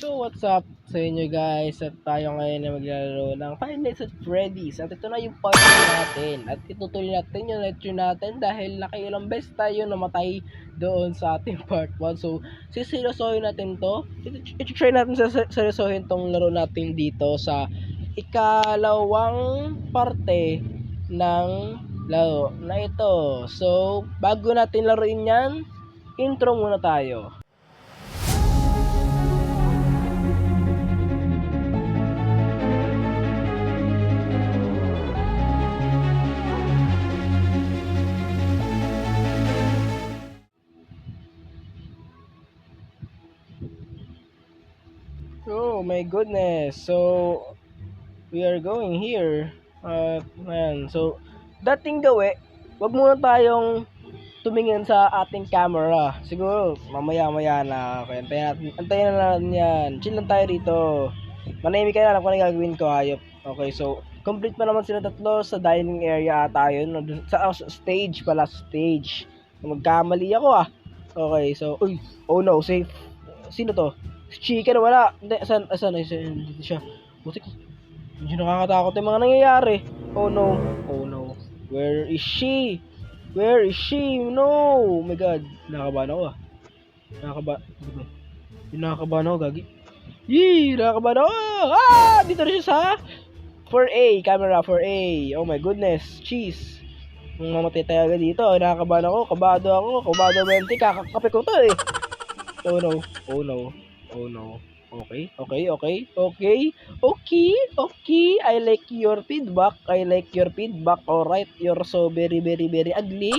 So what's up sa inyo guys, at tayo ngayon na maglalaro ng Five Nights at Freddy's. At ito na yung part 2 natin, at itutuloy natin yung lecture natin dahil nakailang beses tayo namatay doon sa ating part 1. So siseryosohin natin to, i-try natin seryosohin tong laro natin dito sa ikalawang parte ng laro na ito. So bago natin laruin yan, intro muna tayo. Oh my goodness. So we are going here. Man. So dating gawi, wag muna tayong tumingin sa ating camera. Siguro mamaya-maya na. Okay, antayin na natin yan. Chill lang tayo dito. Manahimik ka na, alam ko na gagawin ko, hayop. Okay, so complete pa naman sila tatlo sa dining area tayo. Sa stage pala, stage. Magkamali ako ah. Okay, so, uy, oh no, safe. Sino to? Chicken, wala. Hindi, saan dito siya? Butik. Hindi nakakatakot yung mga nangyayari. Oh no. Oh no. Where is she? Where is she? No. Oh my god. Nakakabahan ako ah. Nakakabahan ako, gagi. Yee! Nakakabahan ako. Ah! Dito rin siya sa 4A. Camera 4A. Oh my goodness. Cheese. Mamatay tayo agad dito. Nakakabahan ako. Kabado 20. Kakakape ko to eh. Oh no. Oh no. Oh no. Okay. I like your feedback. Alright. You're so very ugly.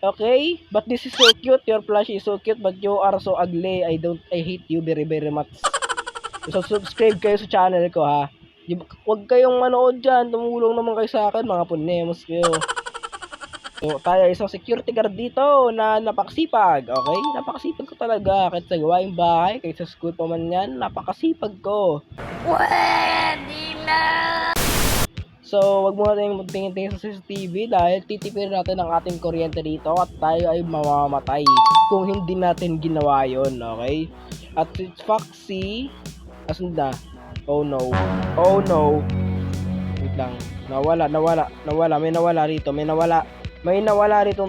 Okay. But this is so cute. Your plushie is so cute. But you are so ugly. I hate you very much. So subscribe kayo sa channel ko ha. Huwag kayong manood dyan. Tumulong naman kayo sa akin. Mga punemos kayo. So, tayo isang security guard dito na napakasipag. Okay? Napakasipag ko talaga. Kahit sa gawaing bahay, kahit sa school pa man yan, napakasipag ko. Pwede na! So, wag muna tayong magtingin-tingin sa CCTV dahil titipid natin ang ating kuryente dito at tayo ay mamamatay kung hindi natin ginawa yon. Okay? At si Foxy, asan na? Oh no. Wait lang. Nawala. May nawala rito,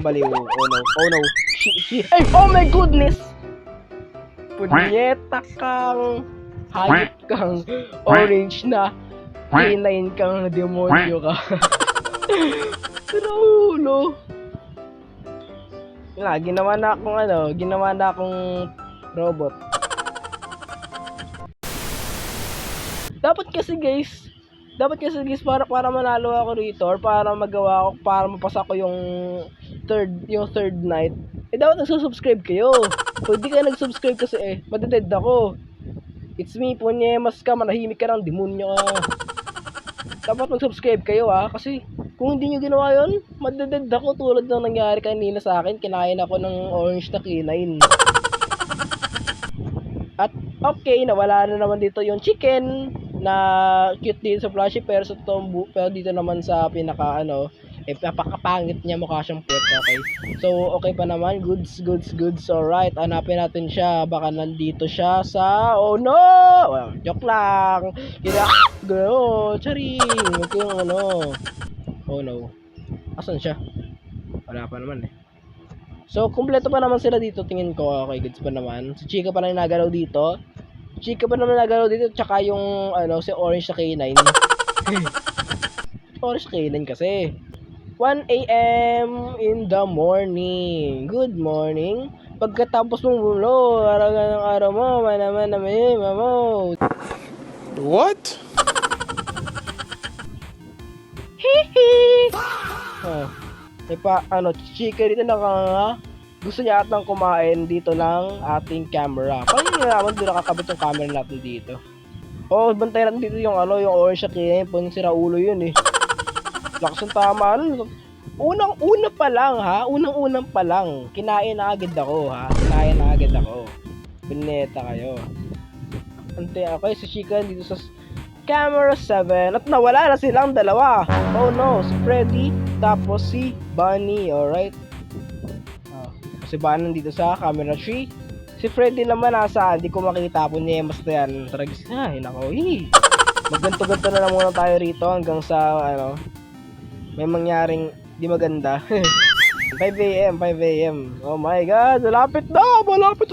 baliw. Oh no. She. Ay, oh my goodness! Punyeta kang, hayop kang, orange na, canine kang demonyo ka. Pero ulo. Ginawa na akong robot. Dapat kasi guys, para manalo ako dito or para mapasa ko yung third night, dapat nagsusubscribe kayo. Kung hindi kayo nag-subscribe kasi madeded ako. It's me, punyemas ka, manahimik ka ng demonyo ka. Dapat mag-subscribe kayo kasi kung hindi nyo ginawa yun, madeded ako tulad ng nangyari kanina sa akin. Kinain ako ng orange na kinain. At okay, nawala na naman dito yung chicken na cute din sa plushie, pero dito naman sa pinaka napakapangit niya, mukha siyang pet. Okay, so okay pa naman, goods. Alright, hanapin natin siya, baka nandito siya sa, oh no, well, joke lang, charing, okay yung oh no, asan siya? Wala pa naman So kumpleto pa naman sila dito, tingin ko. Okay, goods pa naman. Si Chica pa lang nagalaw dito. Tsaka yung si Orange na K9. Orange K9 kasi. 1 AM in the morning. Good morning. Pagkatapos mong bulo, araw mo, mamo. What? Hihi. Chica dito gusto niya atang kumain dito ng ating camera. Paano nyo naman doon nakakabit yung camera natin dito? Bantayan natin dito yung orange na kinain. Pwede sira ulo yun Lakas ng tama. Unang-una pa lang. Kinain na agad ako Bineta kayo. Okay, si Chica dito sa camera 7. At nawala na silang dalawa. Oh no, si Freddy tapos si Bunny. Alright. Si Bunny nandito sa camera 3. Si Freddy naman nasaan, di ko makita po niya mas na yan. Tragis na, nako, magganto-ganto na lang muna tayo rito hanggang sa, may mangyaring di maganda. 5 a.m. Oh my God, malapit na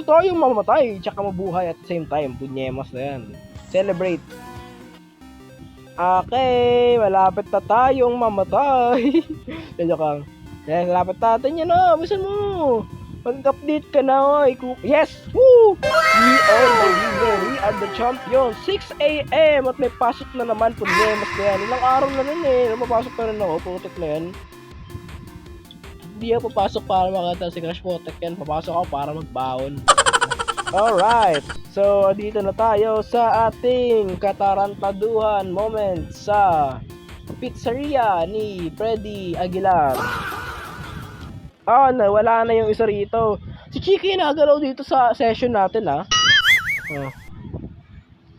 tayo mamatay, tsaka mabuhay at the same time. Punyemas na yan. Celebrate. Okay, malapit na tayong mamatay. Medyo kang, malapit natin yan bisan mo. Mag-update ka na, oy. Yes! Woo! We are the winner. We are the champion. 6 a.m. At may pasok na naman. Punyemas na yan. Ilang araw na nun Napapasok pa rin ako. Putik na yan. Hindi ako papasok para makita si Crash Potek yan. Papasok ako para magbaon. Alright. So, dito na tayo sa ating katarantaduhan moment sa pizzeria ni Freddy Aguilar. Wala na yung isa rito. Si Chiki nagalaw dito sa session natin,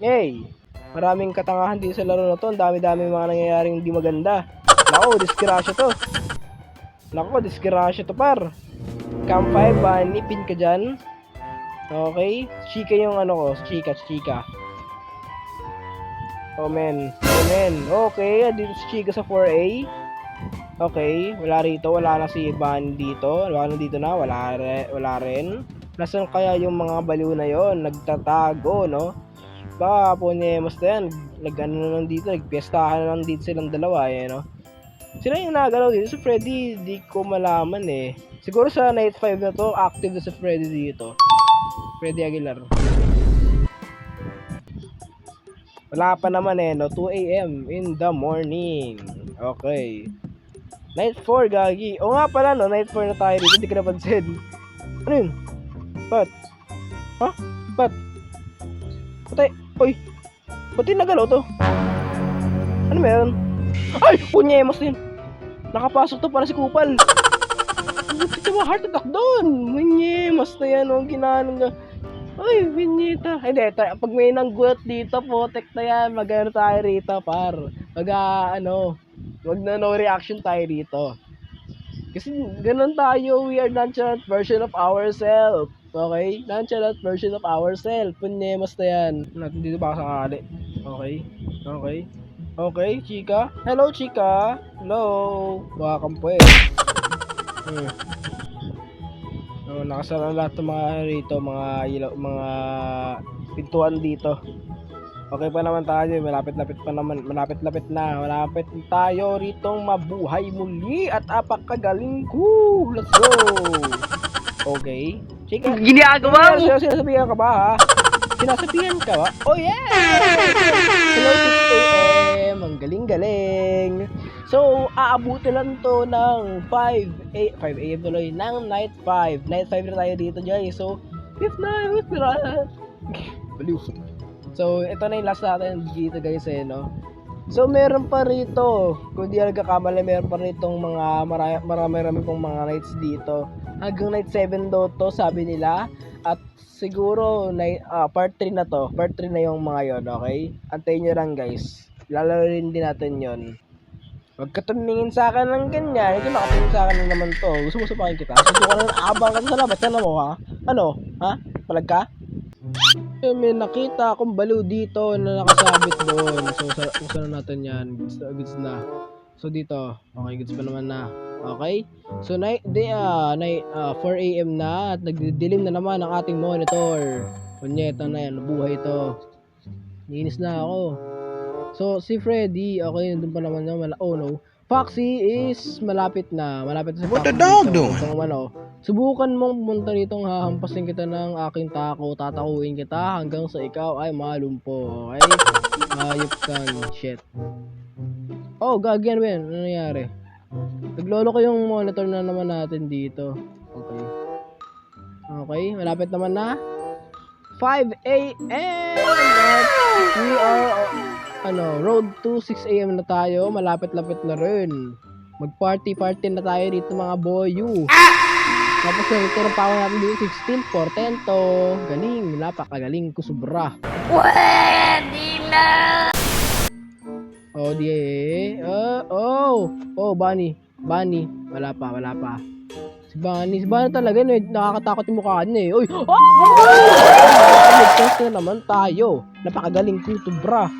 Hey, maraming katangahan dito sa laro na to. Ang dami-dami mga nangyayaring hindi maganda. Nako, disgrasya to par. Cam 5, Bunny, pin ka dyan. Okay, Chika yung Chika. Oh men. Okay, dito si Chika sa 4A. Okay, wala rito, wala na si Bunny dito. Wala rin. Nasaan kaya yung mga baliw na yon? Nagtatago, no? Baka po niya mas na yan. Nag-ano na lang dito, nagpiestahan na lang dito silang dalawa, no? Sila yung nagalaw dito. Si Freddy, di ko malaman Siguro sa night 5 na to, active na si Freddy dito. Freddy Aguilar. Wala pa naman 2 a.m. in the morning. Okay. Night 4, gagi. O nga pala, night 4 na tayo dito. Hindi ka napansin. Ano yun? Ba't? Ba't? Patay. Uy! Ba't yung nagalaw to? Ano meron? Ay! Punyemas na yun! Nakapasok to para si Kupal. Buti ka ba? Heart attack doon! Punyemas na yan. Ginanong nga. Ay, vinyeta. Hindi, pag may nanggulat dito, Potek na yan. Mag-ano tayo rito, par. Wag na no reaction tayo dito. Kasi ganun tayo, we are nonchalant version of ourselves. Okay? Nonchalant version of ourselves. Punyemas na yan. Natin dito baka sakali. Okay, Chika. Hello, Chika. Hello. Baka kampo nakasara lahat ng mga rito, mga ilaw, mga pintuan dito. Okay pa naman tayo, malapit na tayo ritong mabuhay muli at apakagaling ko. Let's go. Okay. Chika, ginagawa mo? Sinasabihan ka ba, ha? Sinasabihan ka ba? Oh yeah! Hello, 6 a.m. Ang galing-galing. So, aabuti lang to ng 5 a.m. tuloy, ng night 5. Night 5 na tayo dito, guys. So, if na, baliw. So, ito na yung last natin dito, guys, no? So, meron pa rito, kung di nagkakamali, meron pa ritong mga marami pong mga nights dito. Hanggang night 7 daw to, sabi nila. At siguro, part 3 na to. Part 3 na yung mga yon, okay? Antayin nyo lang, guys. Lalarin din natin yon. Huwag ka tumingin sa akin ng ganyan. Ito nakatingin sa akin na naman to. Gusto mo sapakin kita? Susukan na abang ka sa labas. Ano mo, ha? Ano? Ha? Palag ka? May nakita akong baliw dito na nakasabit doon. So, usan na natin yan. Goods na. So, dito. Okay, goods pa naman na. Okay? So, 4 a.m. na at nagdidilim na naman ang ating monitor. Punyeta na yan. Nabuhay ito. Niinis na ako. So, si Freddy, okay, nandun pa naman naman. Oh no. Foxy is malapit na. Malapit na si Foxy. What the dog doing? Subukan mong pumunta rito, hahampasin kita ng aking tako. Tatakuin kita hanggang sa ikaw ay malumpo. Okay? Hayop kang shit. Oh, gagyan Ben. Ano nangyari? Naglolo ko yung monitor na naman natin dito. Okay. Okay, malapit naman na. 5 a.m. We are road to 6 a.m. na tayo. Malapit-lapit na rin. Mag-party na tayo dito mga boyu. Tapos ito na power natin dito 16 portento. Galing, napakagaling ko sobra. Pwede na. Oh, Bunny. Wala pa. Si Bunny talaga, no, nakakatakot yung mukha niya eh. Uy! Ah! Mag-test na naman tayo. Napakagaling ko to, bra.